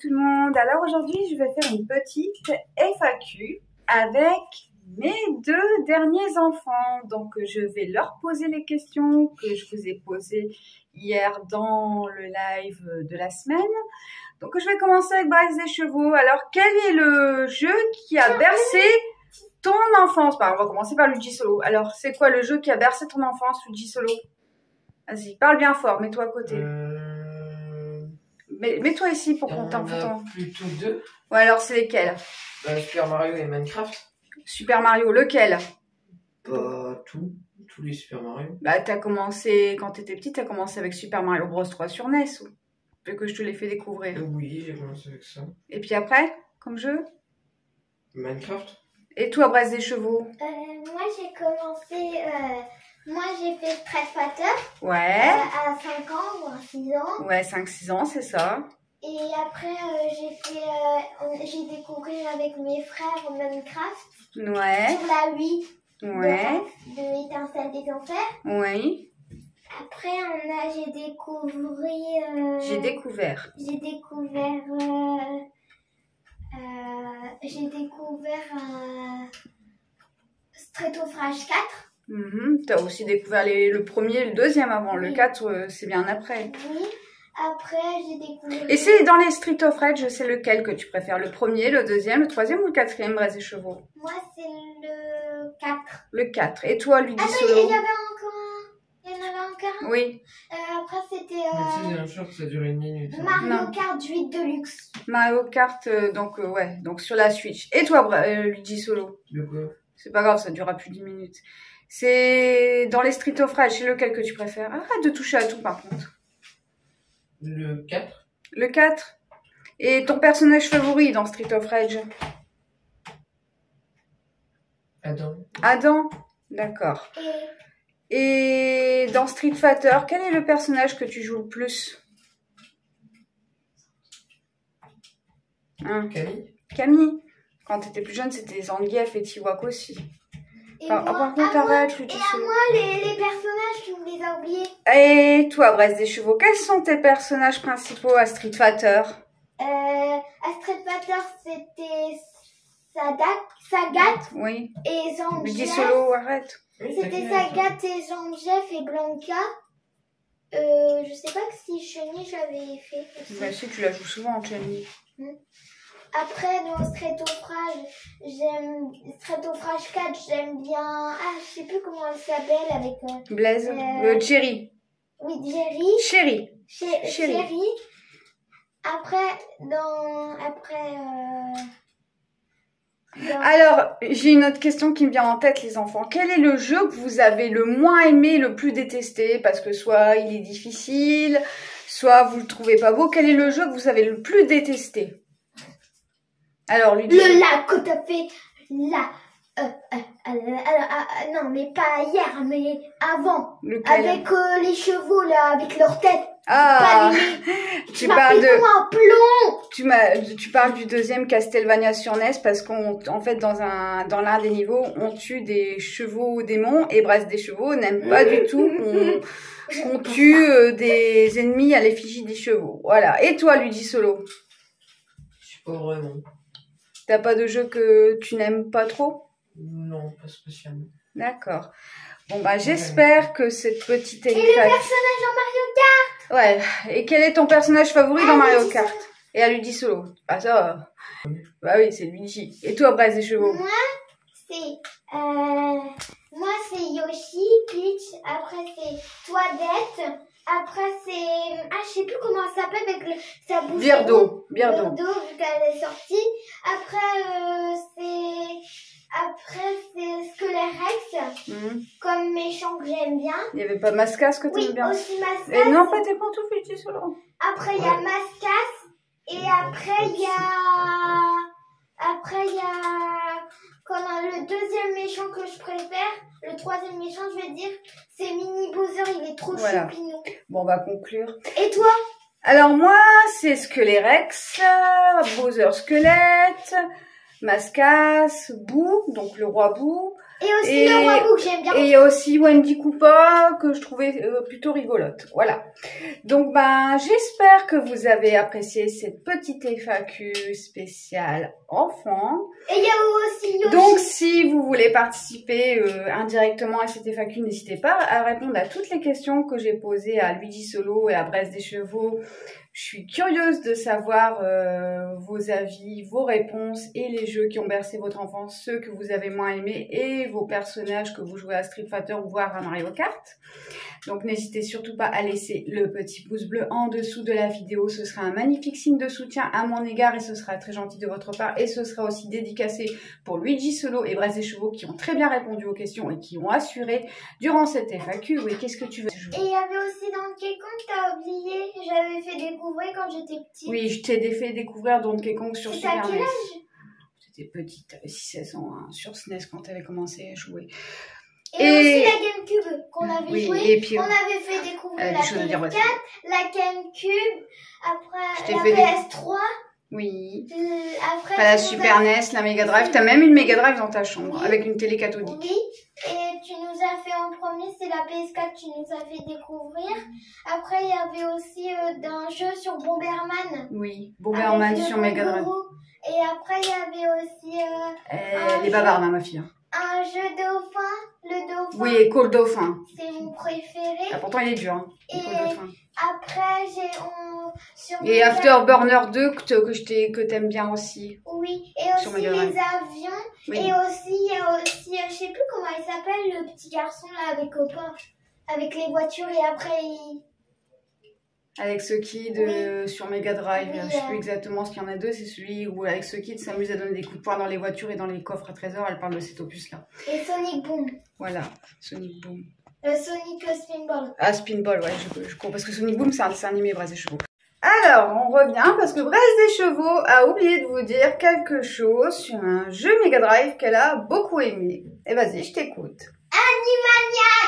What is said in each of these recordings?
Tout le monde, alors aujourd'hui je vais faire une petite FAQ avec mes deux derniers enfants. Donc je vais leur poser les questions que je vous ai posées hier dans le live de la semaine. Donc je vais commencer avec Braise des chevaux. Alors quel est le jeu qui a bercé ton enfance? On va commencer par Luigi Solo. Alors c'est quoi le jeu qui a bercé ton enfance, Luigi Solo? Vas-y, parle bien fort, mets-toi à côté. Mets-toi ici pour qu'on t'entende. Plutôt deux. Ouais, alors c'est lesquels? Super Mario et Minecraft. Super Mario, lequel? Pas tous les Super Mario. Bah t'as commencé, quand t'étais petite, t'as commencé avec Super Mario Bros 3 sur NES, vu que je te l'ai fait découvrir. Oui, j'ai commencé avec ça. Et puis après, comme jeu? Minecraft. Et toi, Braise des chevaux? Moi j'ai commencé, moi j'ai fait Street Fighter. Ouais. À 5 ans ou à 6 ans. Ouais, 5-6 ans, c'est ça. Et après j'ai découvert avec mes frères Minecraft. Ouais. Sur la Wii. Ouais. De Étincelle des Enfers. Oui. Après j'ai découvert. J'ai découvert Street of Rage 4. T'as aussi découvert le premier et le deuxième avant. Oui. Le 4, c'est bien après. Oui. Après, j'ai découvert... Et c'est dans les Street of Rage, c'est lequel que tu préfères? Le premier, le deuxième, le troisième ou le quatrième, Braise des chevaux? Moi, c'est le 4. Le 4. Et toi, Luigi Solo? Il y en avait encore un? Oui. Après, c'était... C'est un short, ça dure 1 minute. Mario Kart 8 Deluxe. Mario Kart, ouais, donc sur la Switch. Et toi, Luigi Solo? De quoi? C'est pas grave, ça durera plus 10 minutes. C'est dans les Street of Rage, c'est lequel que tu préfères? Arrête de toucher à tout, par contre. Le 4. Le 4. Et ton personnage favori dans Street of Rage? Adam. Adam? D'accord. Et dans Street Fighter, quel est le personnage que tu joues le plus? Camille. Camille. Quand tu étais plus jeune, c'était Zangief et Tiwak aussi. Et moi, par contre, arrête, Luigi Solo. Et à moi, les personnages, tu me les as oubliés. Et toi, Braise des chevaux, quels sont tes personnages principaux à Street Fighter? À Street Fighter, c'était Sagat. Oui. Et Zangief. Luigi Solo, arrête. C'était Sagat et Zangief et Blanca. Je sais pas si Chun-Li j'avais fait aussi. Bah si, tu la joues souvent, Chun-Li. Après, dans Street of Rage 4, j'aime bien... Ah, je sais plus comment elle s'appelle avec... Blaze. Cherry. Oui, Jerry. Cherry. Après, Alors, j'ai une autre question qui me vient en tête, les enfants. Quel est le jeu que vous avez le moins aimé, le plus détesté? Parce que soit il est difficile, soit vous le trouvez pas beau. Quel est le jeu que vous avez le plus détesté? Alors, lui. Le lac que t'as fait là. Non, mais pas hier, mais avant. Lequel? Avec les chevaux là, avec leur tête. Ah, tu parles de un plomb. Tu parles du deuxième Castlevania sur NES parce qu'en fait dans l'un des niveaux on tue des chevaux démons et Braise des chevaux n'aime pas du tout qu'on tue des ennemis à l'effigie des chevaux. Voilà. Et toi, Luigi Solo? Je sais pas vraiment. T'as pas de jeu que tu n'aimes pas trop? Non, pas spécialement. D'accord. Bon bah j'espère que cette petite Et le personnage en Mario Kart. Ouais. Et quel est ton personnage favori dans Mario Kart? Et à Luigi Solo? Ah ça. Bah oui, c'est Luigi. Et toi, Braise des chevaux? Moi, c'est Yoshi, Peach. Après c'est Toadette. Après c'est... Ah, je sais plus comment elle s'appelle avec sa bouche. Birdo, vu qu'elle est sortie. Après c'est Skelerex. Comme méchant que j'aime bien. Il n'y avait pas Mascas que tu aimes bien? Oui, aussi Mascas. Et non, pas tes pantoufles, Luigi Solo. Après il y a Mascas. Et après il y a... Comme le deuxième méchant que je préfère, le troisième méchant, je vais dire, c'est Mini Bowser, il est trop choupinou. Bon, on va conclure. Et toi? Alors moi, c'est Skelerex, Bowser Squelette, Mascas, Boo, donc le roi Boo. Et aussi le roi Boo que j'aime bien. Et il y a aussi Wendy Koopa que je trouvais plutôt rigolote. Voilà. Donc ben j'espère que vous avez apprécié cette petite FAQ spéciale enfant. Et il y a aussi Yoshi. Donc si vous voulez participer indirectement à cette FAQ, n'hésitez pas à répondre à toutes les questions que j'ai posées à Luigi Solo et à Bresse des Chevaux. Je suis curieuse de savoir vos avis, vos réponses et les jeux qui ont bercé votre enfance, ceux que vous avez moins aimés et vos personnages que vous jouez à Street Fighter ou voire à Mario Kart. Donc n'hésitez surtout pas à laisser le petit pouce bleu en dessous de la vidéo. Ce sera un magnifique signe de soutien à mon égard et ce sera très gentil de votre part. Et ce sera aussi dédicacé pour Luigi Solo et Bresse des Chevaux qui ont très bien répondu aux questions et qui ont assuré durant cette FAQ. Oui, qu'est-ce que tu veux jouer? Et il y avait aussi Donkey Kong, t'as oublié, j'avais fait découvrir quand j'étais petite. Oui, je t'ai fait découvrir Donkey Kong sur C'était à Super quel NES. âge? T'étais petite, t'avais 6-16 ans hein, sur SNES quand t'avais commencé à jouer. Et aussi la GameCube qu'on avait oui, joué. et puis on avait fait découvrir la PS4, la GameCube, après la PS3. Oui. Après la Super NES, la Mega Drive. T'as même une Mega Drive dans ta chambre, oui, avec une télé cathodique. Oui. Et tu nous as fait en premier, c'est la PS4, tu nous as fait découvrir. Après, il y avait aussi un jeu sur Bomberman. Oui, Bomberman sur Mega Drive. Et après, il y avait aussi... les bavards, ma fille. Un jeu dauphin, le dauphin. Oui, Call Dauphin. C'est mon préféré. Ah, pourtant, il est dur. Hein, et après, et Afterburner 2 que t'aimes bien aussi. Oui, et aussi les avions. Oui. Et aussi, il y a aussi, je sais plus comment il s'appelle, le petit garçon là avec copain, avec les voitures et après il... Alex Kidd oui, sur Mega Drive, oui, je sais plus exactement ce qu'il y en a deux, c'est celui où Alex Kidd s'amuse à donner des coups de poing dans les voitures et dans les coffres à trésors, elle parle de cet opus-là. Et Sonic Boom. Voilà, Sonic Boom. Sonic Spinball. Ah, Spinball, ouais, je crois, parce que Sonic Boom, c'est un dessin animé, Bresse des Chevaux. Alors, on revient, parce que Bresse des Chevaux a oublié de vous dire quelque chose sur un jeu Mega Drive qu'elle a beaucoup aimé. Et vas-y, je t'écoute.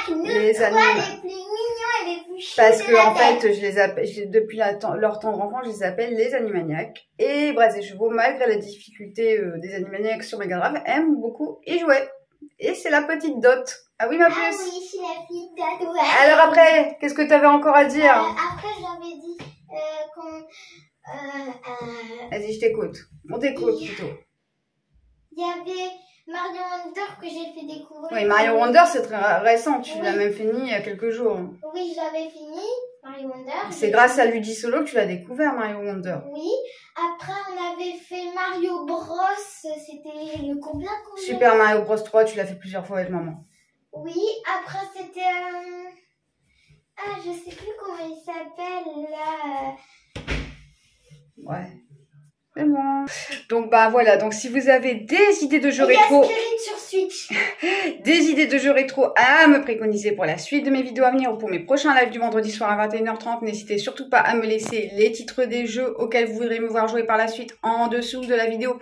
Animaniacs, les plus mignons et les plus chouettes. Parce que en fait, je les appelle, depuis leur tendre enfant, je les appelle les Animaniacs. Et Bresse des Chevaux, malgré la difficulté des Animaniacs sur Mega Drive, aime beaucoup y jouer. Et c'est la petite Dot. Ah oui, ma puce. Ah oui, c'est la petite Dot, ouais. Alors après, qu'est-ce que tu avais encore à dire? Après, j'avais dit qu'on... Vas-y, je t'écoute. On t'écoute plutôt. Il y avait Mario Wonder que j'ai fait découvrir. Oui, Mario Wonder, c'est très récent. Tu l'as même fini il y a quelques jours. Oui, je l'avais fini, Mario Wonder. C'est grâce à Luigi Solo que tu l'as découvert, Mario Wonder. Oui. Après, on avait fait Mario Bros. C'était le combien? Super Mario Bros 3, tu l'as fait plusieurs fois avec maman. Oui. Après, c'était... Ah, je sais plus comment il s'appelle, là. Ouais. C'est bon. Donc bah voilà, donc si vous avez des idées de jeux rétro, sur Switch, des idées de jeux rétro à me préconiser pour la suite de mes vidéos à venir ou pour mes prochains lives du vendredi soir à 21h30, n'hésitez surtout pas à me laisser les titres des jeux auxquels vous voudrez me voir jouer par la suite en dessous de la vidéo.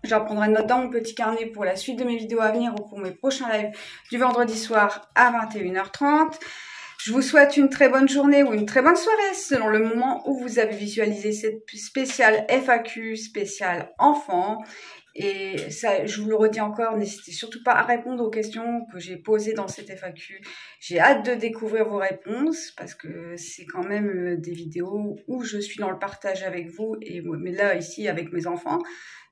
J'en prendrai note dans mon petit carnet pour la suite de mes vidéos à venir ou pour mes prochains lives du vendredi soir à 21h30. Je vous souhaite une très bonne journée ou une très bonne soirée selon le moment où vous avez visualisé cette spéciale FAQ, spéciale enfant. Et ça, je vous le redis encore, n'hésitez surtout pas à répondre aux questions que j'ai posées dans cette FAQ. J'ai hâte de découvrir vos réponses parce que c'est quand même des vidéos où je suis dans le partage avec vous, mais là, ici, avec mes enfants.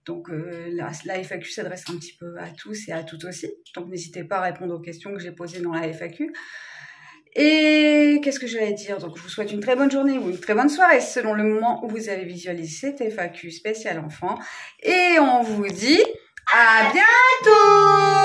Donc la FAQ s'adresse un petit peu à tous et à toutes aussi. Donc n'hésitez pas à répondre aux questions que j'ai posées dans la FAQ. Et qu'est-ce que j'allais dire? Donc, je vous souhaite une très bonne journée ou une très bonne soirée selon le moment où vous avez visualisé cette FAQ spéciale enfant. Et on vous dit à bientôt!